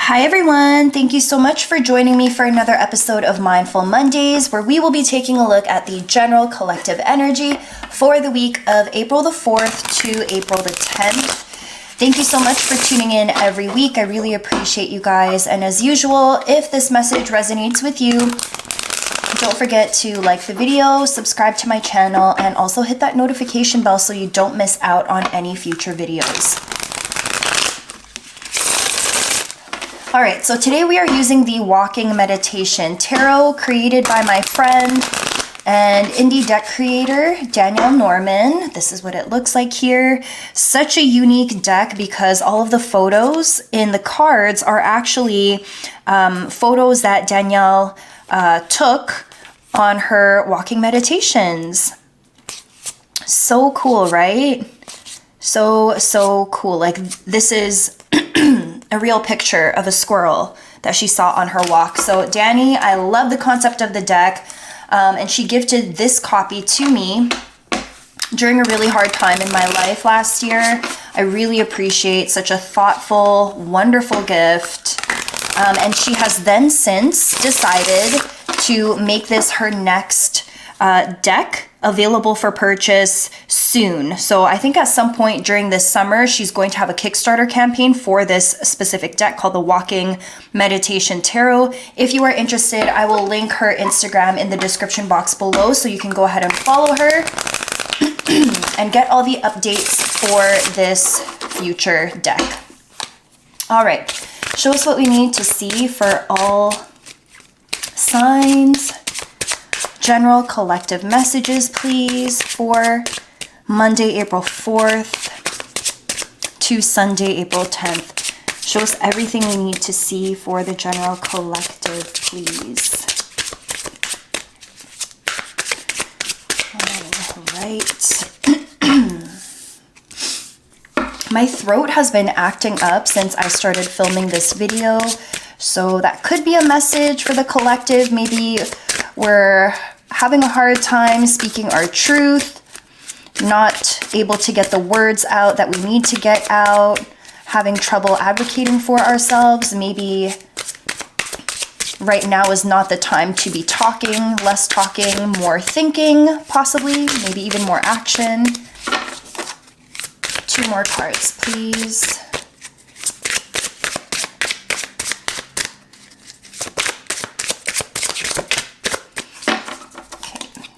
Hi everyone, thank you so much for joining me for another episode of Mindful Mondays, where we will be taking a look at the general collective energy for the week of April the 4th to April the 10th. Thank you so much for tuning in every week. I really appreciate you guys. And as usual, if this message resonates with you, don't forget to like the video, subscribe to my channel, and also hit that notification bell so you don't miss out on any future videos. All right, so today we are using the Walking Meditation Tarot created by my friend and indie deck creator, Danielle Norman. This is what it looks like here. Such a unique deck because all of the photos in the cards are actually photos that Danielle took on her walking meditations. So cool, right? So cool. Like, this is a real picture of a squirrel that she saw on her walk. So Danny, I love the concept of the deck, and she gifted this copy to me during a really hard time in my life last year. I really appreciate such a thoughtful, wonderful gift. And she has then since decided to make this her next deck available for purchase soon. So I think at some point during this summer, she's going to have a Kickstarter campaign for this specific deck called the Walking Meditation Tarot. If you are interested, I will link her Instagram in the description box below so you can go ahead and follow her and get all the updates for this future deck. All right, show us what we need to see for all signs. General collective messages, please, for Monday, April 4th to Sunday, April 10th. Show us everything we need to see for the general collective, please. All right. My throat has been acting up since I started filming this video, so that could be a message for the collective. Maybe we're having a hard time speaking our truth, not able to get the words out that we need to get out, having trouble advocating for ourselves. Maybe right now is not the time to be talking, less talking, more thinking, possibly, maybe even more action. 2 more cards, please.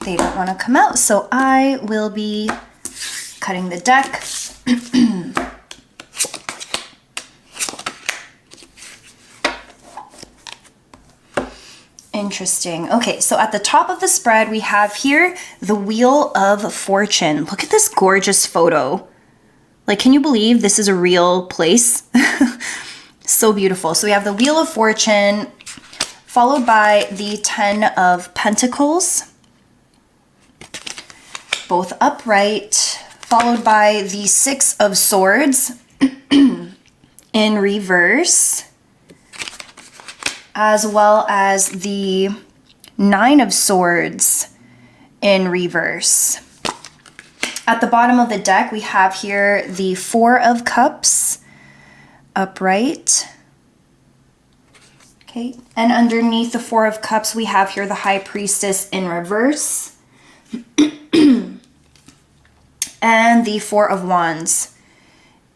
They don't want to come out, so I will be cutting the deck. Interesting. Okay, so at the top of the spread, we have here the Wheel of Fortune. Look at this gorgeous photo. Like, can you believe this is a real place? So beautiful. So we have the Wheel of Fortune, followed by the 10 of Pentacles, both upright, followed by the 6 of Swords in reverse, as well as the 9 of Swords in reverse. At the bottom of the deck, we have here the 4 of Cups upright. Okay, and underneath the 4 of Cups, we have here the High Priestess in reverse. And the 4 of Wands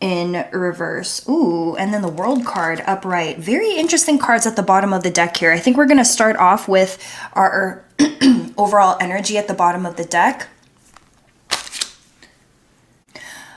in reverse. Ooh, and then the World card upright. Very interesting cards at the bottom of the deck here. I think we're going to start off with our overall energy at the bottom of the deck.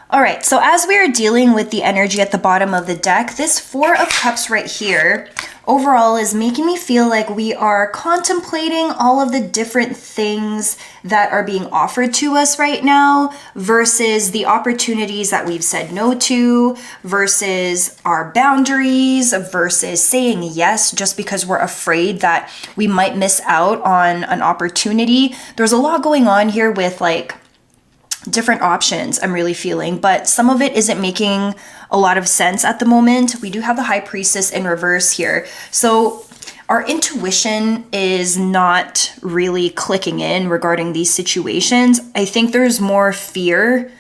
All right, so as we are dealing with the energy at the bottom of the deck, this 4 of Cups right here overall is making me feel like we are contemplating all of the different things that are being offered to us right now versus the opportunities that we've said no to, versus our boundaries, versus saying yes just because we're afraid that we might miss out on an opportunity. There's a lot going on here with like different options I'm really feeling, but some of it isn't making a lot of sense at the moment. We do have the High Priestess in reverse here. So our intuition is not really clicking in regarding these situations. I think there's more fear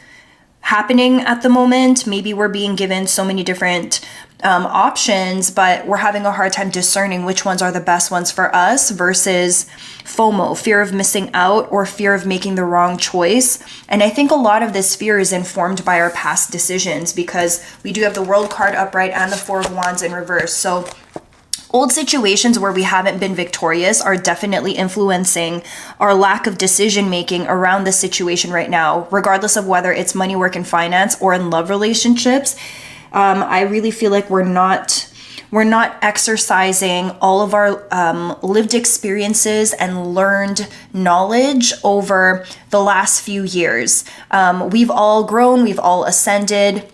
happening at the moment. Maybe we're being given so many different options, but we're having a hard time discerning which ones are the best ones for us versus FOMO, fear of missing out or fear of making the wrong choice. And I think a lot of this fear is informed by our past decisions, because we do have the World card upright and the Four of Wands in reverse. So old situations where we haven't been victorious are definitely influencing our lack of decision making around the situation right now, regardless of whether it's money, work, and finance or in love relationships. I really feel like we're not exercising all of our lived experiences and learned knowledge over the last few years. We've all grown, we've all ascended.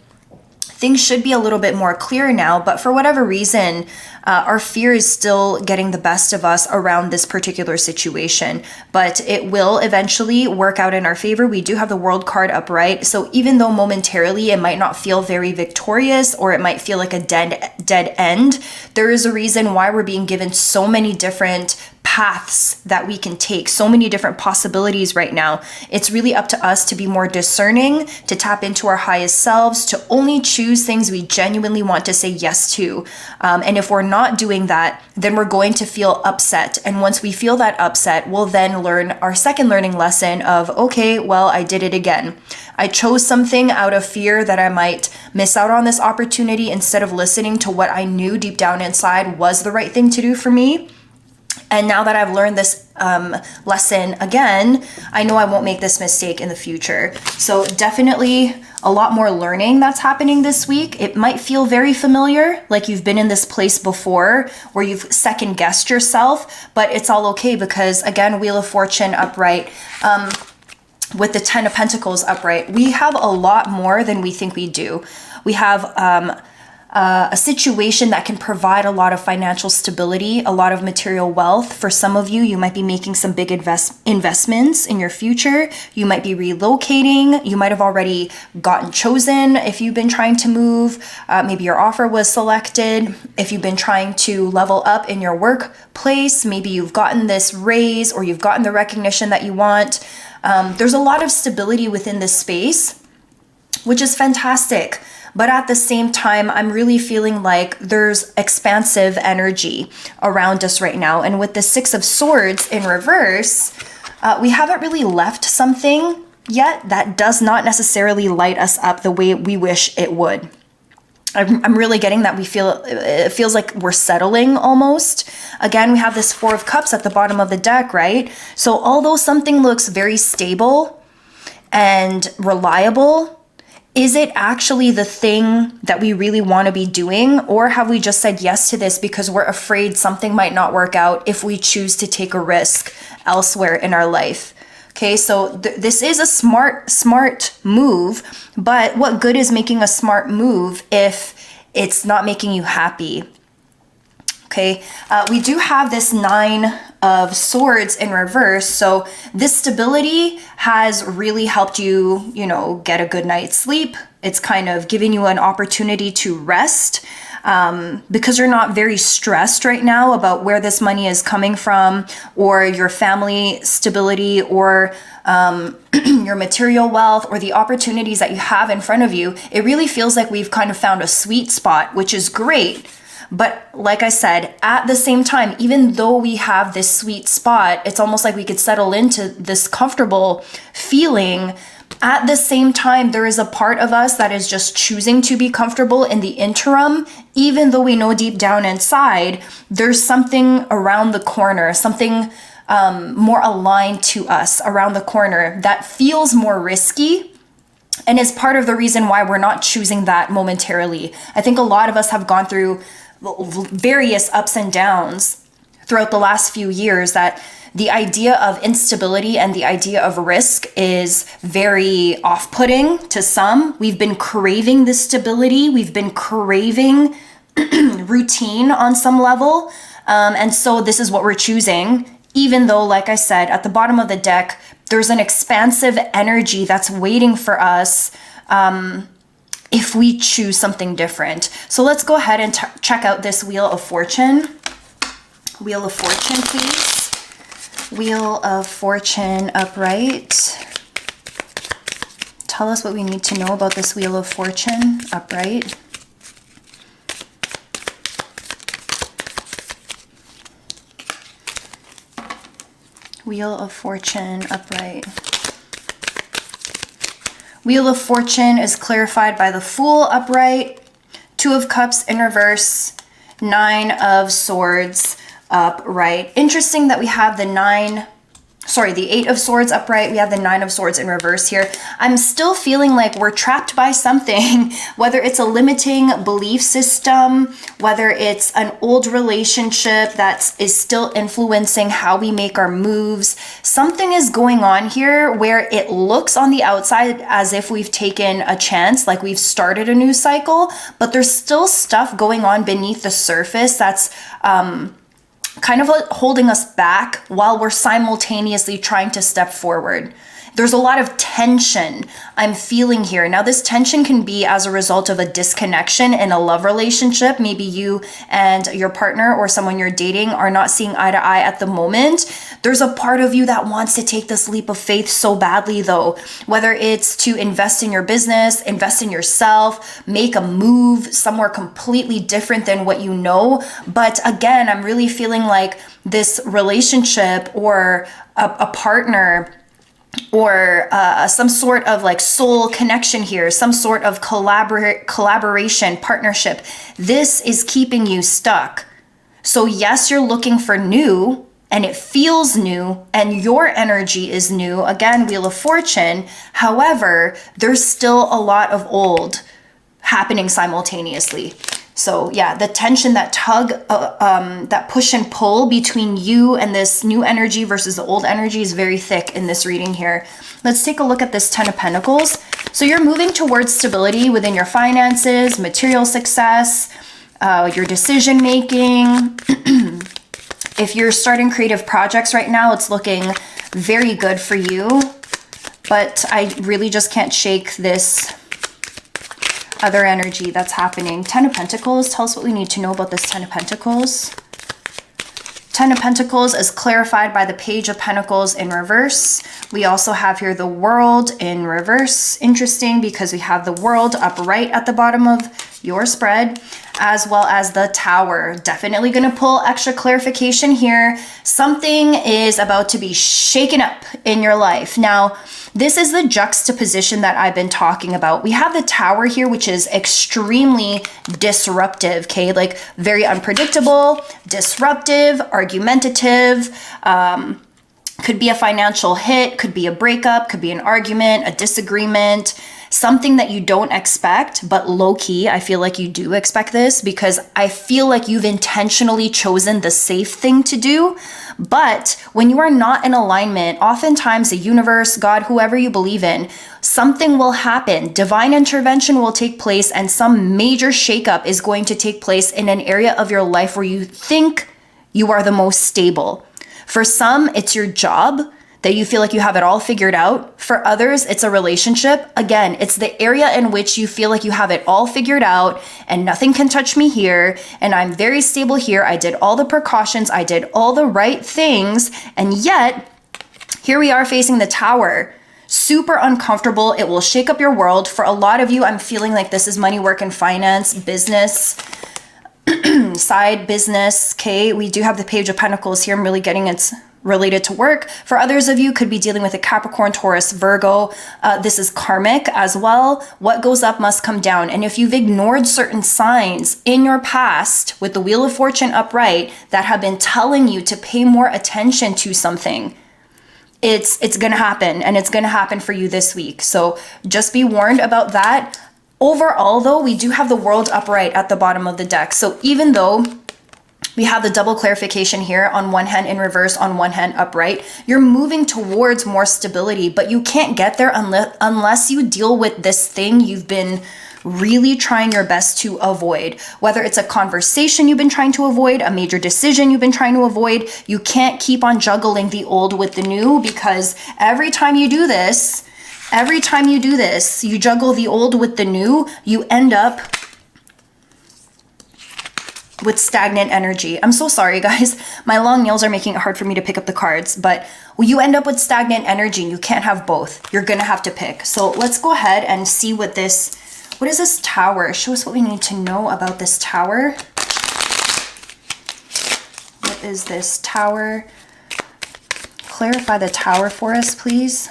Things should be a little bit more clear now, but for whatever reason, our fear is still getting the best of us around this particular situation, but it will eventually work out in our favor. We do have the World card upright, so even though momentarily it might not feel very victorious or it might feel like a dead end, there is a reason why we're being given so many different paths that we can take, so many different possibilities right now. It's really up to us to be more discerning, to tap into our highest selves, to only choose things we genuinely want to say yes to. And if we're not doing that, then we're going to feel upset. And once we feel that upset, we'll then learn our second learning lesson of, okay, well, I did it again. I chose something out of fear that I might miss out on this opportunity instead of listening to what I knew deep down inside was the right thing to do for me. And now that I've learned this lesson again, I know I won't make this mistake in the future. So definitely a lot more learning that's happening this week. It might feel very familiar, like you've been in this place before where you've second guessed yourself, but it's all okay because, again, Wheel of Fortune upright, with the 10 of Pentacles upright, we have a lot more than we think we do. We have a situation that can provide a lot of financial stability, a lot of material wealth. For some of you, you might be making some big investments in your future. You might be relocating. You might have already gotten chosen if you've been trying to move. Maybe your offer was selected. If you've been trying to level up in your workplace, maybe you've gotten this raise or you've gotten the recognition that you want. There's a lot of stability within this space, which is fantastic. But at the same time, I'm really feeling like there's expansive energy around us right now. And with the Six of Swords in reverse, we haven't really left something yet that does not necessarily light us up the way we wish it would. I'm really getting that it feels like we're settling almost. Again, we have this Four of Cups at the bottom of the deck, right? So although something looks very stable and reliable, is it actually the thing that we really want to be doing? Or have we just said yes to this because we're afraid something might not work out if we choose to take a risk elsewhere in our life? Okay, so this is a smart move, but what good is making a smart move if it's not making you happy? Okay, we do have this Nine of Swords in reverse. So this stability has really helped you, get a good night's sleep. It's kind of giving you an opportunity to rest because you're not very stressed right now about where this money is coming from or your family stability or your material wealth or the opportunities that you have in front of you. It really feels like we've kind of found a sweet spot, which is great. But like I said, at the same time, even though we have this sweet spot, it's almost like we could settle into this comfortable feeling. At the same time, there is a part of us that is just choosing to be comfortable in the interim, even though we know deep down inside, there's something around the corner, something more aligned to us around the corner that feels more risky. And is part of the reason why we're not choosing that momentarily. I think a lot of us have gone through various ups and downs throughout the last few years that the idea of instability and the idea of risk is very off-putting to some. We've been craving this stability. We've been craving routine on some level. And so this is what we're choosing, even though, like I said, at the bottom of the deck, there's an expansive energy that's waiting for us if we choose something different. So let's go ahead and check out this Wheel of Fortune. Wheel of Fortune, please. Wheel of Fortune upright. Tell us what we need to know about this Wheel of Fortune upright. Wheel of Fortune upright. Wheel of Fortune is clarified by the Fool upright, Two of Cups in reverse, Nine of Swords upright. Interesting that we have the Eight of Swords upright. We have the Nine of Swords in reverse here. I'm still feeling like we're trapped by something, whether it's a limiting belief system, whether it's an old relationship that is still influencing how we make our moves. Something is going on here where it looks on the outside as if we've taken a chance, like we've started a new cycle, but there's still stuff going on beneath the surface that's kind of like holding us back while we're simultaneously trying to step forward. There's a lot of tension I'm feeling here. Now, this tension can be as a result of a disconnection in a love relationship. Maybe you and your partner or someone you're dating are not seeing eye to eye at the moment. There's a part of you that wants to take this leap of faith so badly, though, whether it's to invest in your business, invest in yourself, make a move somewhere completely different than what you know. But again, I'm really feeling like this relationship or a partner or some sort of like soul connection here, some sort of collaboration, partnership. This is keeping you stuck. So yes, you're looking for new and it feels new and your energy is new. Again, Wheel of Fortune. However, there's still a lot of old happening simultaneously. So yeah, the tension, that tug, that push and pull between you and this new energy versus the old energy is very thick in this reading here. Let's take a look at this Ten of Pentacles. So you're moving towards stability within your finances, material success, your decision making. If you're starting creative projects right now, it's looking very good for you. But I really just can't shake this other energy that's happening. Ten of Pentacles, tell us what we need to know about this Ten of Pentacles. Ten of Pentacles is clarified by the Page of Pentacles in reverse. We also have here the World in reverse. Interesting because we have the World upright at the bottom of your spread, as well as the Tower. Definitely going to pull extra clarification here. Something is about to be shaken up in your life. Now, this is the juxtaposition that I've been talking about. We have the Tower here, which is extremely disruptive, okay? Like very unpredictable, disruptive, argumentative, could be a financial hit, could be a breakup, could be an argument, a disagreement, something that you don't expect, but low-key, I feel like you do expect this because I feel like you've intentionally chosen the safe thing to do. But when you are not in alignment, oftentimes the universe, God, whoever you believe in, something will happen. Divine intervention will take place and some major shakeup is going to take place in an area of your life where you think you are the most stable. For some, it's your job, that you feel like you have it all figured out. For others, it's a relationship. Again, it's the area in which you feel like you have it all figured out and nothing can touch me here and I'm very stable here. I did all the precautions. I did all the right things. And yet, here we are facing the Tower. Super uncomfortable. It will shake up your world. For a lot of you, I'm feeling like this is money, work, and finance, business, side business. Okay, we do have the Page of Pentacles here. I'm really getting it's related to work. For others of you, could be dealing with a Capricorn, Taurus, Virgo. This is karmic as well. What goes up must come down. And if you've ignored certain signs in your past with the Wheel of Fortune upright that have been telling you to pay more attention to something, it's going to happen, and it's going to happen for you this week. So just be warned about that. Overall, though, we do have the World upright at the bottom of the deck. So even though we have the double clarification here, on one hand in reverse, on one hand upright, you're moving towards more stability, but you can't get there unless you deal with this thing you've been really trying your best to avoid. Whether it's a conversation you've been trying to avoid, a major decision you've been trying to avoid, you can't keep on juggling the old with the new, because every time you do this, you juggle the old with the new, you end up with stagnant energy. I'm so sorry, guys. My long nails are making it hard for me to pick up the cards, but you end up with stagnant energy. You can't have both. You're gonna have to pick. So let's go ahead and see what is this Tower? Show us what we need to know about this Tower. What is this Tower? Clarify the Tower for us, please.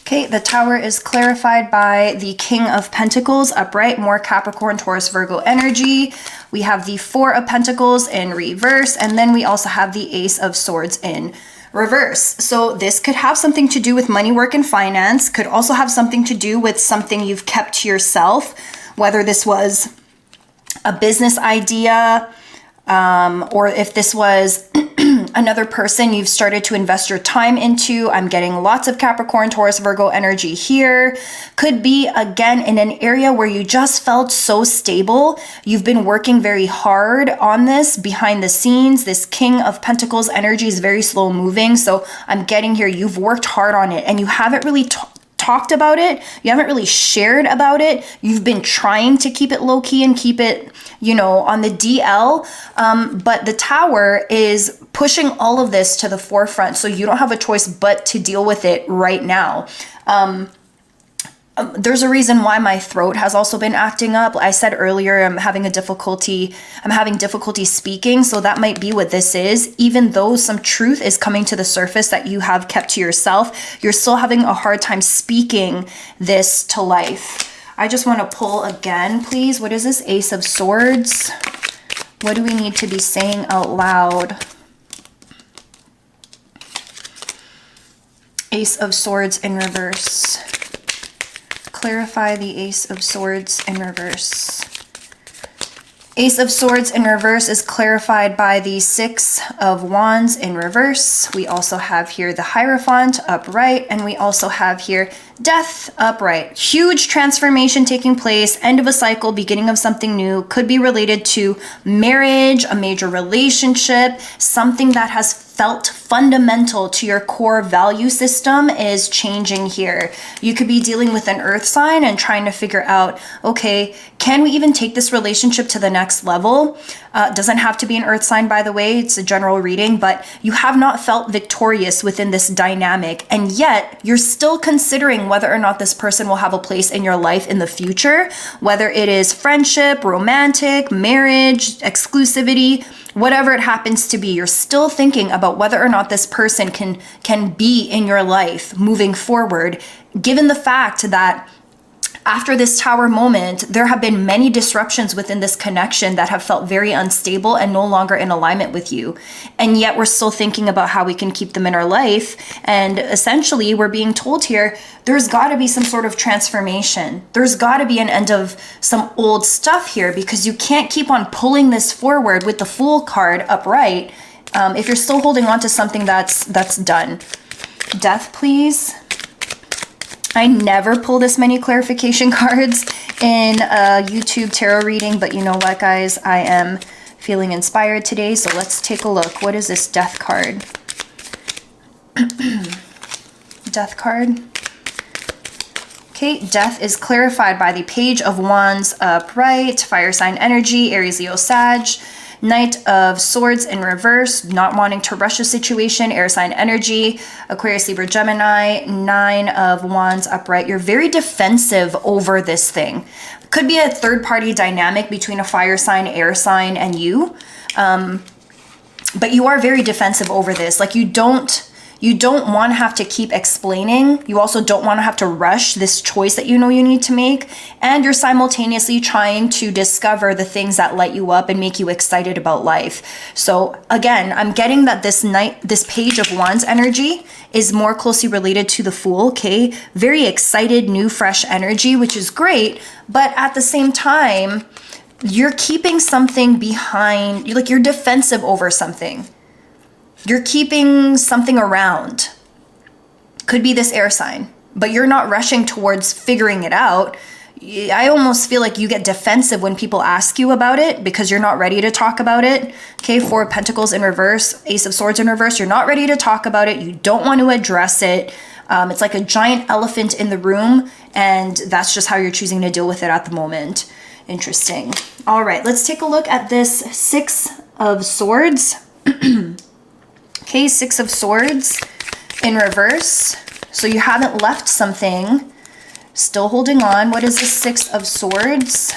Okay, the Tower is clarified by the King of Pentacles upright, more Capricorn, Taurus, Virgo energy. We have the Four of Pentacles in reverse, and then we also have the Ace of Swords in reverse. So this could have something to do with money, work, and finance. Could also have something to do with something you've kept to yourself, whether this was a business idea, or if this was another person you've started to invest your time into. I'm getting lots of Capricorn, Taurus, Virgo energy here. Could be, again, in an area where you just felt so stable. You've been working very hard on this behind the scenes. This King of Pentacles energy is very slow moving. So I'm getting here, you've worked hard on it and you haven't really talked about it. You haven't really shared about it. You've been trying to keep it low key and keep it, you know, on the DL. But the Tower is pushing all of this to the forefront. So you don't have a choice but to deal with it right now. There's a reason why my throat has also been acting up. I said earlier, I'm having difficulty speaking. So that might be what this is. Even though some truth is coming to the surface that you have kept to yourself, you're still having a hard time speaking this to life. I just want to pull again, please. What is this? Ace of Swords. What do we need to be saying out loud? Ace of Swords in reverse. Clarify the Ace of Swords in reverse. Ace of Swords in reverse is clarified by the Six of Wands in reverse. We also have here the Hierophant upright, and we also have here Death upright. Huge transformation taking place, end of a cycle, beginning of something new. Could be related to marriage, a major relationship, something that has felt fundamental to your core value system is changing here. You could be dealing with an earth sign and trying to figure out, okay, can we even take this relationship to the next level? Doesn't have to be an earth sign, by the way, it's a general reading, but you have not felt victorious within this dynamic, and yet you're still considering whether or not this person will have a place in your life in the future, whether it is friendship, romantic, marriage, exclusivity, whatever it happens to be. You're still thinking about whether or not this person can be in your life moving forward, given the fact that after this Tower moment, there have been many disruptions within this connection that have felt very unstable and no longer in alignment with you. And yet we're still thinking about how we can keep them in our life. And essentially we're being told here, there's got to be some sort of transformation. There's got to be an end of some old stuff here, because you can't keep on pulling this forward with the Fool card upright if you're still holding on to something that's done. Death, please. I never pull this many clarification cards in a YouTube tarot reading, but you know what, guys? I am feeling inspired today, so let's take a look. What is this Death card? Death card. Okay, Death is clarified by the Page of Wands upright, fire sign energy, Aries, Leo, Sag. Knight of Swords in reverse, not wanting to rush a situation, air sign energy, Aquarius, Libra, Gemini. Nine of Wands upright. You're very defensive over this thing. Could be a third party dynamic between a fire sign, air sign, and you. But you are very defensive over this. Like you don't want to have to keep explaining. You also don't want to have to rush this choice that you know you need to make. And you're simultaneously trying to discover the things that light you up and make you excited about life. So again, I'm getting that this Page of Wands energy is more closely related to the Fool, okay? Very excited, new, fresh energy, which is great. But at the same time, you're keeping something behind. You're defensive over something. You're keeping something around. Could be this air sign, but you're not rushing towards figuring it out. I almost feel like you get defensive when people ask you about it because you're not ready to talk about it. Okay, Four of Pentacles in reverse, Ace of Swords in reverse. You're not ready to talk about it. You don't want to address it. It's like a giant elephant in the room, and that's just how you're choosing to deal with it at the moment. Interesting. All right, let's take a look at this Six of Swords. Okay, Six of Swords in reverse. So you haven't left something. Still holding on. What is the Six of Swords?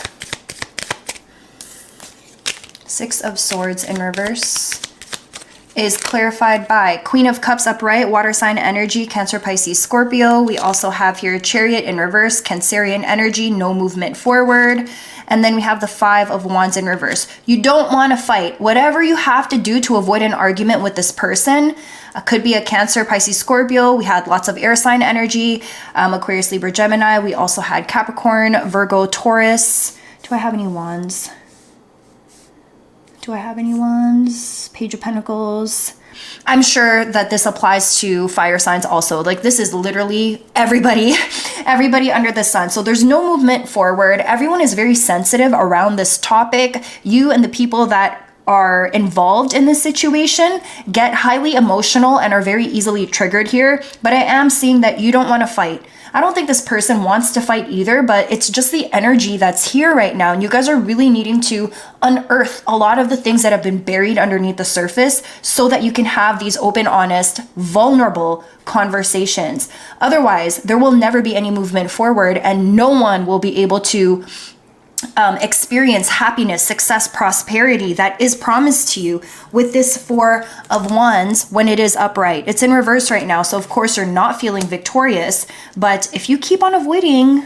Six of Swords in reverse is clarified by Queen of Cups upright, water sign energy, Cancer, Pisces, Scorpio. We also have here Chariot in reverse, Cancerian energy, no movement forward. And then we have the Five of Wands in reverse. You don't want to fight. Whatever you have to do to avoid an argument with this person, could be a Cancer, Pisces, Scorpio. We had lots of air sign energy, Aquarius, Libra, Gemini. We also had Capricorn, Virgo, Taurus. Do I have any wands? Do I have any wands? Page of Pentacles. I'm sure that this applies to fire signs also. Like this is literally everybody under the sun. So there's no movement forward. Everyone is very sensitive around this topic. You and the people that are involved in this situation get highly emotional and are very easily triggered here. But I am seeing that you don't want to fight. I don't think this person wants to fight either, but it's just the energy that's here right now. And you guys are really needing to unearth a lot of the things that have been buried underneath the surface so that you can have these open, honest, vulnerable conversations. Otherwise, there will never be any movement forward and no one will be able to experience happiness, success, prosperity that is promised to you with this Four of Wands when it is upright. It's in reverse right now, so of course you're not feeling victorious, but if you keep on avoiding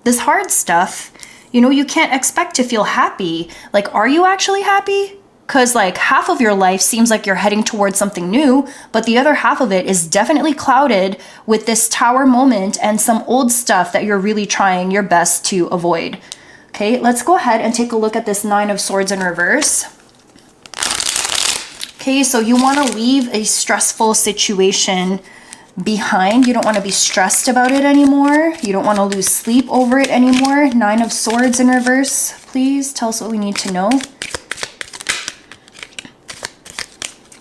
this hard stuff, you know, you can't expect to feel happy. Like, are you actually happy? Because like half of your life seems like you're heading towards something new, but the other half of it is definitely clouded with this Tower moment and some old stuff that you're really trying your best to avoid. Okay, let's go ahead and take a look at this Nine of Swords in reverse. Okay, so you want to leave a stressful situation behind. You don't want to be stressed about it anymore. You don't want to lose sleep over it anymore. Nine of Swords in reverse, please tell us what we need to know.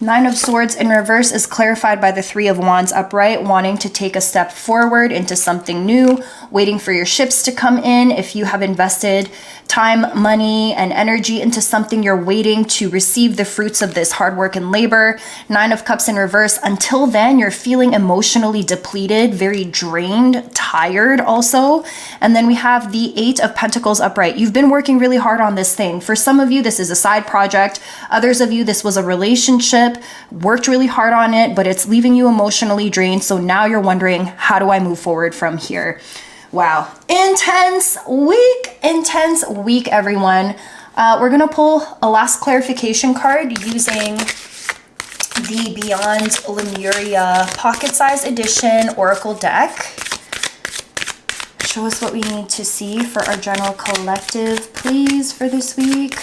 Nine of Swords in reverse is clarified by the Three of Wands upright, wanting to take a step forward into something new, waiting for your ships to come in. If you have invested time, money, and energy into something, you're waiting to receive the fruits of this hard work and labor. Nine of Cups in reverse. Until then, you're feeling emotionally depleted, very drained, tired also. And then we have the Eight of Pentacles upright. You've been working really hard on this thing. For some of you, this is a side project. Others of you, this was a relationship, worked really hard on it, but it's leaving you emotionally drained. So now you're wondering, how do I move forward from here? Wow, intense week, everyone. We're gonna pull a last clarification card using the Beyond Lemuria Pocket Size Edition Oracle deck. Show us what we need to see for our general collective, please, for this week.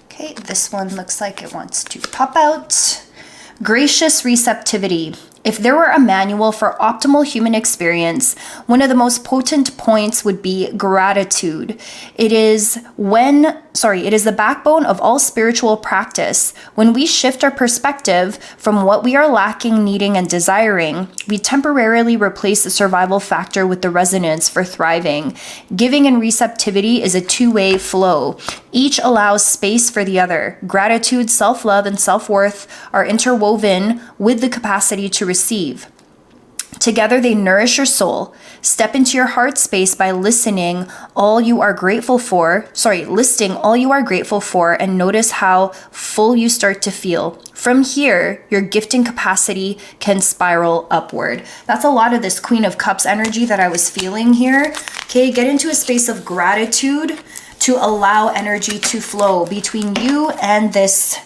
Okay, this one looks like it wants to pop out. Gracious receptivity. If there were a manual for optimal human experience, one of the most potent points would be gratitude. It is the backbone of all spiritual practice. When we shift our perspective from what we are lacking, needing, and desiring, we temporarily replace the survival factor with the resonance for thriving. Giving and receptivity is a two-way flow. Each allows space for the other. Gratitude, self-love, and self-worth are interwoven with the capacity to receive. Together, they nourish your soul. Step into your heart space by listing all you are grateful for, and notice how full you start to feel. From here, your gifting capacity can spiral upward. That's a lot of this Queen of Cups energy that I was feeling here. Okay, get into a space of gratitude to allow energy to flow between you and this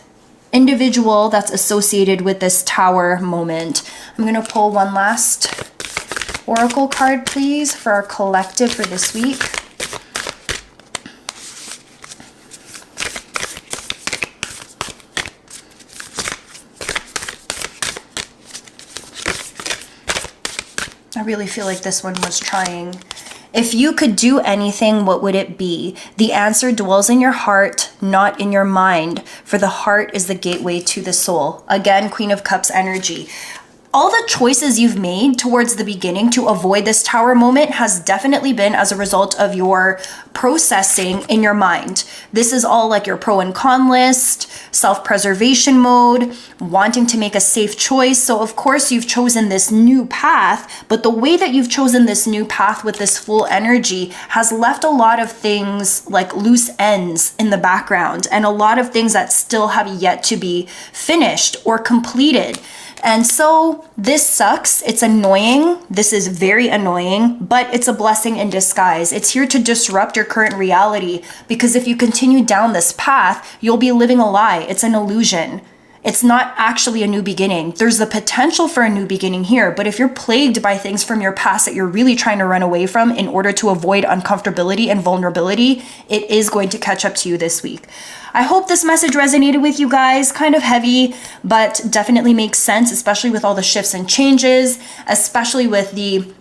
individual that's associated with this Tower moment. I'm going to pull one last oracle card, please, for our collective for this week. I really feel like this one was trying. If you could do anything, what would it be? The answer dwells in your heart, not in your mind, for the heart is the gateway to the soul. Again, Queen of Cups energy. all the choices you've made towards the beginning to avoid this tower moment has definitely been as a result of your processing in your mind. This is all like your pro and con list, self-preservation mode, wanting to make a safe choice. So of course you've chosen this new path, but the way that you've chosen this new path with this full energy has left a lot of things like loose ends in the background and a lot of things that still have yet to be finished or completed. And so this sucks. It's annoying. This is very annoying, but it's a blessing in disguise. It's here to disrupt your current reality, because if you continue down this path, you'll be living a lie. It's an illusion. It's not actually a new beginning. There's the potential for a new beginning here, but if you're plagued by things from your past that you're really trying to run away from in order to avoid uncomfortability and vulnerability, it is going to catch up to you this week. I hope this message resonated with you guys. Kind of heavy, but definitely makes sense, especially with all the shifts and changes, especially with the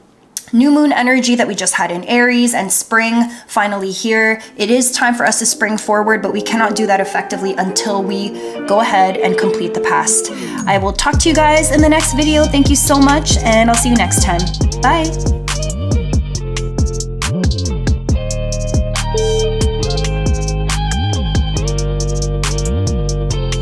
new moon energy that we just had in Aries and spring finally here. It is time for us to spring forward, but we cannot do that effectively until we go ahead and complete the past. I will talk to you guys in the next video. Thank you so much, and I'll see you next time. Bye.